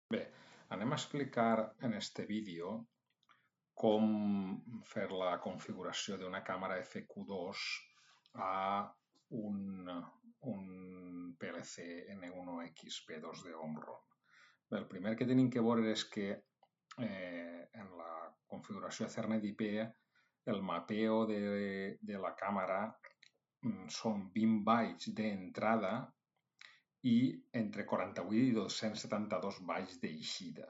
Bé, anem a explicar en este vídeo com fer la configuració d'una càmera FQ2 a un PLC N1XP2 de Omron. Bé, el primer que tenim que veure és que en la configuració Ethernet IP el mapeo de la càmera són 20 bytes d'entrada i entre 48 i 272 bytes d'eixida.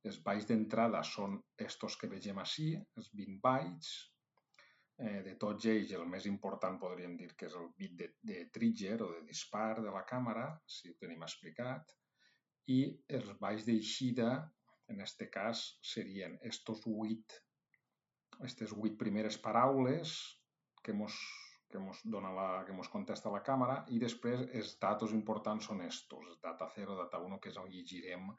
Els bytes d'entrada són estos que vegem així, els 20 bytes. De tots ells, el més important podríem dir que és el bit de trigger o de dispar de la càmera, si ho tenim explicat, i els bytes d'eixida, en aquest cas, serien aquestes 8 primeres paraules que mos contesta la càmera, i després els datos importants són estos, data 0, data 1, que és on llegirem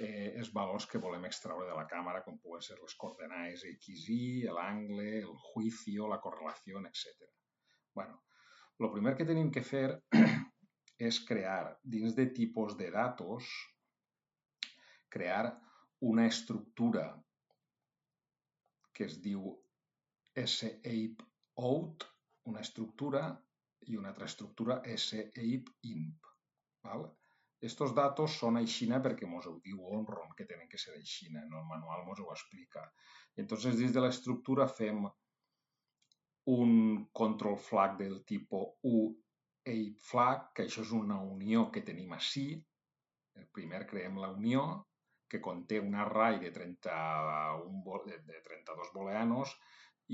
els valors que volem extraure de la càmera, com poden ser les coordenades X, Y, l'angle, el juicio, la correlació, etc. Bueno, el primer que tenim que fer és crear, dins de tipus de datos, crear una estructura que es diu sapeout, una estructura, i una altra estructura sapeimp. Estos datos són aixina perquè mos ho diu Omron que tenen que ser aixina, en el manual mos ho explica. Entonces, dins de l'estructura fem un control flag del tipus uApeFlag, que això és una unió que tenim així. Primer creem la unió, que conté un array de 32 booleanos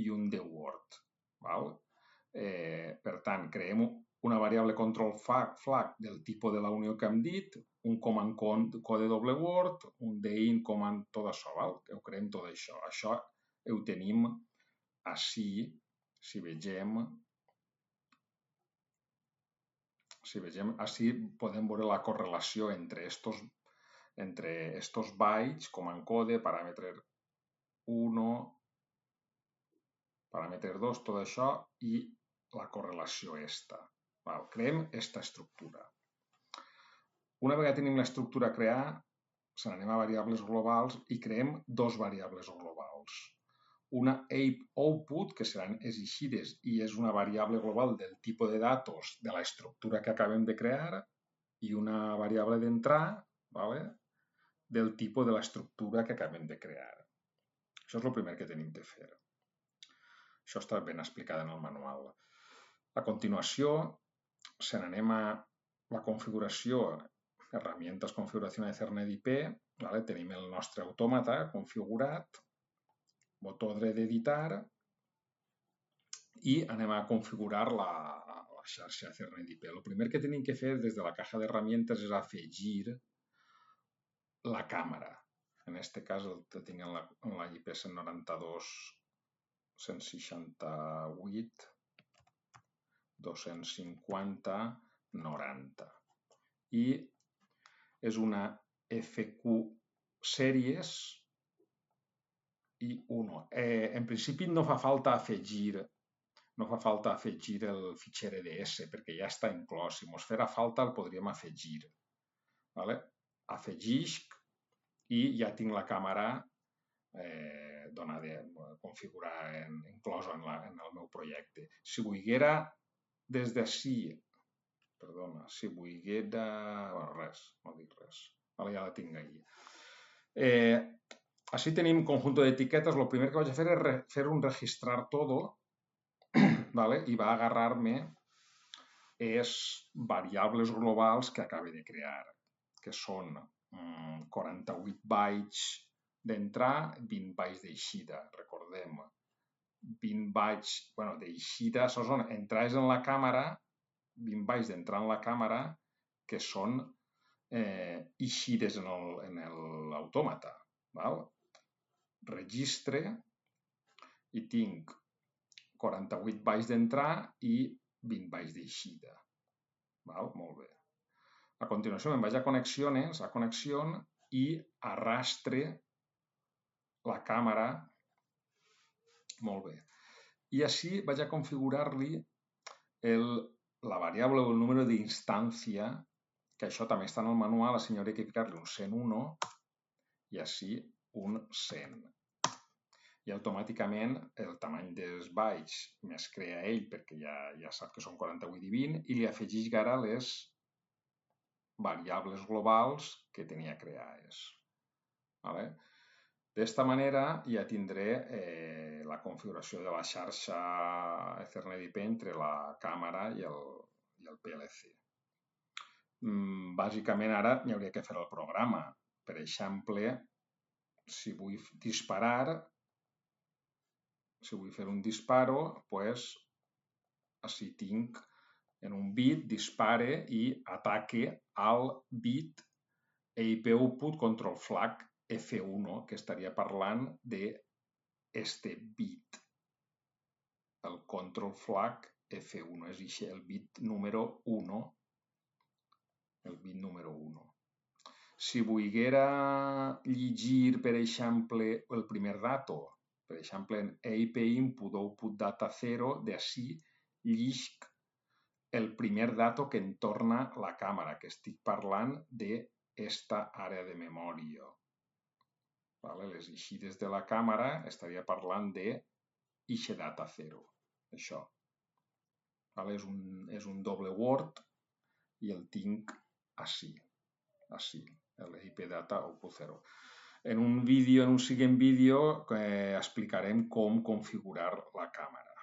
i un deword. Per tant, creem una variable control flag del tipus de la unió que hem dit, un command code doble word, un din command, tot això, ho creem tot això. Això ho tenim així, si vegem així podem veure la correlació entre estos bytes, command code, paràmetre 1, paràmetre 2, tot això, i la correlació esta. Creem esta estructura. Una vegada tenim l'estructura creada, se n'anem a variables globals i creem dos variables globals. Una apeoutput, que seran les eixides, i és una variable global del tipus de datos de l'estructura que acabem de crear, i una variable d'entrar del tipus de l'estructura que acabem de crear. Això és el primer que tenim de fer. Això està ben explicat en el manual. A continuació, se n'anem a la configuració, herramientes configuració de Ethernet IP, tenim el nostre autòmata configurat, botó dret d'editar, i anem a configurar la xarxa Ethernet IP. El primer que tenim que fer des de la caja d'herramientes és afegir la càmera. En aquest cas el tinc en la IP 192.168.250.90. I és una FQ Series i1. En principi no fa falta afegir el fitxer EDS perquè ja està inclòs. Si ens farà falta el podríem afegir. Afegisc i ja tinc la càmera configurada, inclosa en el meu projecte. Si volguera des d'ací, si volguera... res, no dic res. Ja la tinc ahí. Així tenim un conjunt d'etiquetes. El primer que vaig a fer és fer un registrar todo i va agarrar-me les variables globals que acabe de crear, que són 48 bytes d'entrar, 20 bytes d'eixida. Recordem, 20 bytes d'eixida, això són entrades en la càmera, 20 bytes d'entrar en la càmera, que són eixides en l'autòmata. Registre i tinc 48 bytes d'entrar i 20 bytes d'eixida. Molt bé. A continuació me'n vaig a connexions, i arrastre la càmera. Molt bé. I així vaig a configurar-li la variable o el número d'instància, que això també està en el manual, així hauria que crear-li un 101, i així un 100. I automàticament el tamany dels bytes més crea ell, perquè ja sap que són 48 i 20, i li afegeix ara les variables globals que tenia creades. D'esta manera ja tindré la configuració de la xarxa Ethernet IP entre la càmera i el PLC. Bàsicament ara hi hauria que fer el programa. Per exemple, si vull disparar, si vull fer un disparo, doncs així tinc en un bit, dispare i ataque al bit EIP output control flag F1, que estaria parlant d'este bit. El control flag F1 és el bit número 1. El bit número 1. Si volguera llegir, per exemple, el primer dato, per exemple, en EIP input output data 0, d'ací llisc el primer dato que em torna la càmera, que estic parlant d'esta àrea de memòria. Les eixides de la càmera estaria parlant d'eixe data 0. Això. És un doble word i el tinc així, l'EIP data output 0. En un següent vídeo explicarem com configurar la càmera.